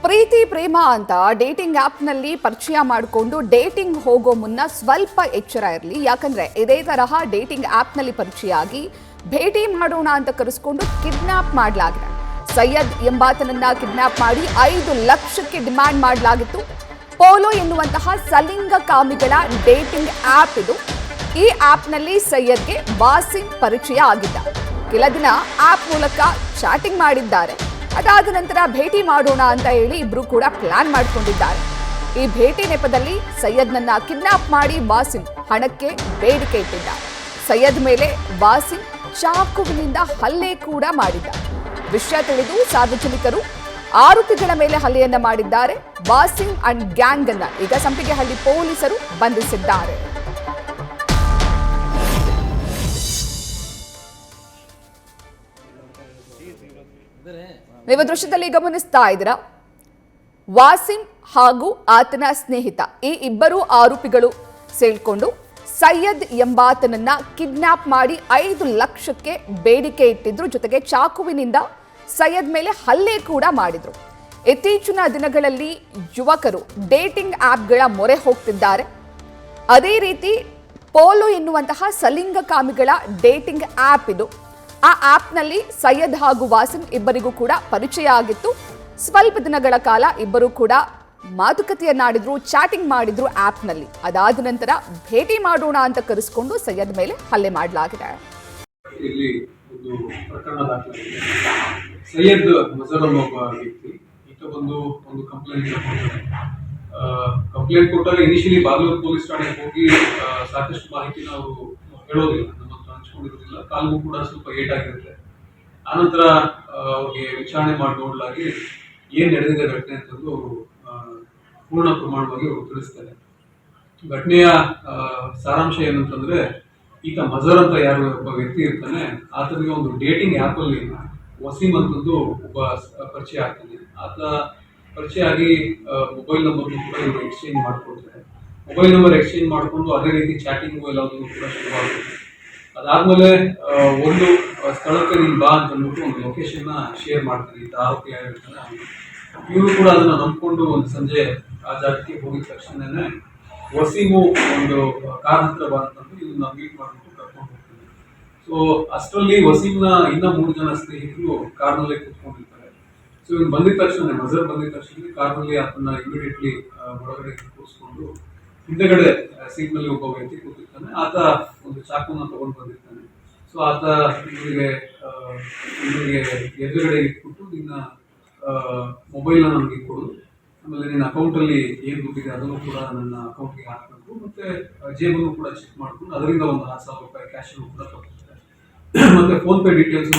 ಪ್ರೀತಿ ಪ್ರೇಮ ಅಂತ ಡೇಟಿಂಗ್ ಆ್ಯಪ್ನಲ್ಲಿ ಪರಿಚಯ ಮಾಡಿಕೊಂಡು ಡೇಟಿಂಗ್ ಹೋಗೋ ಮುನ್ನ ಸ್ವಲ್ಪ ಎಚ್ಚರ ಇರಲಿ. ಯಾಕಂದ್ರೆ ಇದೇ ತರಹ ಡೇಟಿಂಗ್ ಆ್ಯಪ್ನಲ್ಲಿ ಪರಿಚಯ ಆಗಿ ಭೇಟಿ ಮಾಡೋಣ ಅಂತ ಕರೆಸ್ಕೊಂಡು ಕಿಡ್ನಾಪ್ ಮಾಡಲಾಗಿದೆ. ಸೈಯದ್ ಎಂಬಾತನನ್ನ ಕಿಡ್ನಾಪ್ ಮಾಡಿ 5 ಲಕ್ಷಕ್ಕೆ ಡಿಮ್ಯಾಂಡ್ ಮಾಡಲಾಗಿತ್ತು. ಪೋಲೋ ಎನ್ನುವಂತಹ ಸಲಿಂಗಕಾಮಿಗಳ ಡೇಟಿಂಗ್ ಆ್ಯಪ್ ಇದು. ಈ ಆ್ಯಪ್ನಲ್ಲಿ ಸೈಯದ್ಗೆ ವಾಸಿಂ ಪರಿಚಯ ಆಗಿದ್ದ. ಕೆಲ ದಿನ ಆ್ಯಪ್ ಮೂಲಕ ಚಾಟಿಂಗ್ ಮಾಡಿದ್ದಾರೆ. ಅದಾದ ನಂತರ ಭೇಟಿ ಮಾಡೋಣ ಅಂತ ಹೇಳಿ ಇಬ್ರು ಕೂಡ ಪ್ಲಾನ್ ಮಾಡಿಕೊಂಡಿದ್ದಾರೆ. ಈ ಭೇಟಿ ನೆಪದಲ್ಲಿ ಸೈಯದ್ನನ್ನ ಕಿಡ್ನಾಪ್ ಮಾಡಿ ವಾಸಿಂ ಹಣಕ್ಕೆ ಬೇಡಿಕೆ ಇಟ್ಟಿದ್ದ. ಸೈಯದ್ ಮೇಲೆ ವಾಸಿಂ ಚಾಕುವಿನಿಂದ ಹಲ್ಲೆ ಕೂಡ ಮಾಡಿದ್ದ. ವಿಷಯ ತಿಳಿದು ಸಾರ್ವಜನಿಕರು ಆರೋಪಿಗಳ ಮೇಲೆ ಹಲ್ಲೆಯನ್ನ ಮಾಡಿದ್ದಾರೆ. ವಾಸಿಂ ಅಂಡ್ ಗ್ಯಾಂಗ್ ಅನ್ನ ಈಗ ಸಂಪಿಗೆಹಳ್ಳಿ ಪೊಲೀಸರು ಬಂಧಿಸಿದ್ದಾರೆ. ನೀವು ದೃಶ್ಯದಲ್ಲಿ ಗಮನಿಸ್ತಾ ಇದ್ದೀರಾ, ವಾಸಿಂ ಹಾಗೂ ಆತನ ಸ್ನೇಹಿತ ಈ ಇಬ್ಬರು ಆರೋಪಿಗಳು ಸೇರ್ಕೊಂಡು ಸೈಯದ್ ಎಂಬಾತನನ್ನ ಕಿಡ್ನಾಪ್ ಮಾಡಿ 5 ಲಕ್ಷಕ್ಕೆ ಬೇಡಿಕೆ ಇಟ್ಟಿದ್ರು. ಜೊತೆಗೆ ಚಾಕುವಿನಿಂದ ಸೈಯದ್ ಮೇಲೆ ಹಲ್ಲೆ ಕೂಡ ಮಾಡಿದ್ರು. ಇತ್ತೀಚಿನ ದಿನಗಳಲ್ಲಿ ಯುವಕರು ಡೇಟಿಂಗ್ ಆ್ಯಪ್ಗಳ ಮೊರೆ ಹೋಗ್ತಿದ್ದಾರೆ. ಅದೇ ರೀತಿ ಪೋಲೋ ಎನ್ನುವಂತಹ ಸಲಿಂಗಕಾಮಿಗಳ ಡೇಟಿಂಗ್ ಆ್ಯಪ್ ಇದು. ಆ ಆ್ಯಪ್ನಲ್ಲಿ ಸೈಯದ್ ಹಾಗೂ ವಾಸಿಂ ಇಬ್ಬರಿಗೂ ಕೂಡ ಪರಿಚಯ ಆಗಿತ್ತು. ಸ್ವಲ್ಪ ದಿನಗಳ ಕಾಲ ಇಬ್ಬರು ಕೂಡ ಮಾತುಕತೆಯನ್ನಾಡಿದ್ರು, ಚಾಟಿಂಗ್ ಮಾಡಿದ್ರು ಆ್ಯಪ್ನಲ್ಲಿ. ಅದಾದ ನಂತರ ಭೇಟಿ ಮಾಡೋಣ ಅಂತ ಕರೆಸಿಕೊಂಡು ಸೈಯದ್ ಮೇಲೆ ಹಲ್ಲೆ ಮಾಡಲಾಗಿದೆ. ಇಲ್ಲಿ ಒಂದು ಪ್ರಕರಣ ದಾಖಲಾಗಿದೆ. ಸೈಯದ್ ಮಜರ್ ಅನ್ನೋ ಒಬ್ಬ ವ್ಯಕ್ತಿ ಈತ ಒಂದು ಕಂಪ್ಲೇಂಟ್ ಕೊಟ್ಟಾಗ ಇನಿಷಿಯಲಿ ಬಾಗಲೂರು ಪೊಲೀಸ್ ಠಾಣೆಗೆ ಹೋಗಿ ಸಾಕಷ್ಟು ಮಾಹಿತಿನ ಅವರು ಹೇಳೋದಿಲ್ಲ, ನಮ್ಮ ಹತ್ರ ಹಂಚ್ಕೊಂಡಿರೋದಿಲ್ಲ. ಕಾಲಿಗೂ ಕೂಡ ಸ್ವಲ್ಪ ಏಟಾಗಿರುತ್ತೆ. ಆನಂತರ ಅವ್ರಿಗೆ ವಿಚಾರಣೆ ಮಾಡಿ ನೋಡಲಾಗಿ ಏನ್ ನಡೆದಿದೆ ಘಟನೆ ಅಂತಂದು ಅವರು ಪೂರ್ಣ ಪ್ರಮಾಣವಾಗಿ ಅವರು ತಿಳಿಸ್ತಾರೆ. ಘಟನೆಯ ಸಾರಾಂಶ ಏನಂತಂದ್ರೆ, ಈತ ಮಜರ್ ಅಂತ ಯಾರು ಒಬ್ಬ ವ್ಯಕ್ತಿ ಇರ್ತಾನೆ, ಆತನಿಗೆ ಒಂದು ಡೇಟಿಂಗ್ ಆ್ಯಪ್ ಅಲ್ಲಿ ವಸೀಂ ಅಂತಂದು ಒಬ್ಬ ಪರಿಚಯ ಆಗ್ತಾನೆ. ಆತ ಪರಿಚಯ ಆಗಿ ಮೊಬೈಲ್ ನಂಬರ್ ಕೂಡ ಇವರು ಎಕ್ಸ್ಚೇಂಜ್ ಮಾಡ್ಕೊಳ್ತಾರೆ. ಮೊಬೈಲ್ ನಂಬರ್ ಎಕ್ಸ್ಚೇಂಜ್ ಮಾಡಿಕೊಂಡು ಅದೇ ರೀತಿ ಚಾಟಿಂಗ್ ಎಲ್ಲದನ್ನು ಕೂಡ ಶುರುವಾಗುತ್ತೆ. ಅದಾದ್ಮೇಲೆ ಒಂದು ಸ್ಥಳಕ್ಕೆ ನೀನು ಬಾ ಅಂತ ಅಂದ್ಬಿಟ್ಟು ಒಂದು ಲೊಕೇಶನ್ ಶೇರ್ ಮಾಡ್ತಾರೆ. ಈತ ಆರೋಪಿ ಆಗಿರ್ತಾನೆ. ಇವರು ಕೂಡ ಅದನ್ನ ನಂಬ್ಕೊಂಡು ಒಂದು ಸಂಜೆ ಆ ಜಾಗಕ್ಕೆ ಹೋಗಿದ ತಕ್ಷಣನೇ ವಸೀಮು ಒಂದು ಕಾರ್ ಹತ್ರ ಬಾ ಅಂತಂದು ಇದನ್ನ ಮೀಟ್ ಮಾಡ್ಬಿಟ್ಟು ಕರ್ಕೊಂಡು ಹೋಗ್ತಾನೆ. ಸೊ ಅಷ್ಟರಲ್ಲಿ ವಸೀಮ್ನ ಇನ್ನ 3 ಜನ ಸ್ನೇಹಿತರು ಕಾರ್ನಲ್ಲೇ ಕೂತ್ಕೊಂಡಿರ್ತಾರೆ. ಸೊ ಇವ್ನು ಬಂದಿದ ತಕ್ಷಣ, ಮಜರ್ ಬಂದಿದ ತಕ್ಷಣ ಕಾರ್ನಲ್ಲಿ ಅದನ್ನ ಇಮಿಡಿಯೇಟ್ಲಿ ಒಳಗಡೆ ಕೂರಿಸ್ಕೊಂಡು ಹಿಂದೆಗಡೆ ಸೀಟ್ನಲ್ಲಿ ಒಬ್ಬ ವ್ಯಕ್ತಿ ಕೂತಿರ್ತಾನೆ. ಆತ ಒಂದು ಚಾಕುನ ತಗೊಂಡು ಬಂದಿರ್ತಾನೆ. ಸೊ ಆತ ಇವರಿಗೆ ಎದುರುಗಡೆ ಇಟ್ಬಿಟ್ಟು ನಿನ್ನ ಮೊಬೈಲ್ನ ನನಗೆ ಕೊಡು, ಆಮೇಲೆ ನಿನ್ನ ಅಕೌಂಟಲ್ಲಿ ಏನು ದುಡ್ಡಿದೆ ಅದನ್ನು ಕೂಡ ನನ್ನ ಅಕೌಂಟ್ಗೆ ಹಾಕಬೇಕು, ಮತ್ತೆ ಜೇಬನ್ನು ಕೂಡ ಚೆಕ್ ಮಾಡ್ಕೊಂಡು ಅದರಿಂದ ಒಂದು 10,000 ರೂಪಾಯಿ ಕ್ಯಾಶ್ ಕೂಡ ತಗೊಳ್ತಾರೆ. ಮತ್ತೆ ಫೋನ್ ಪೇ ಡೀಟೇಲ್ಸ್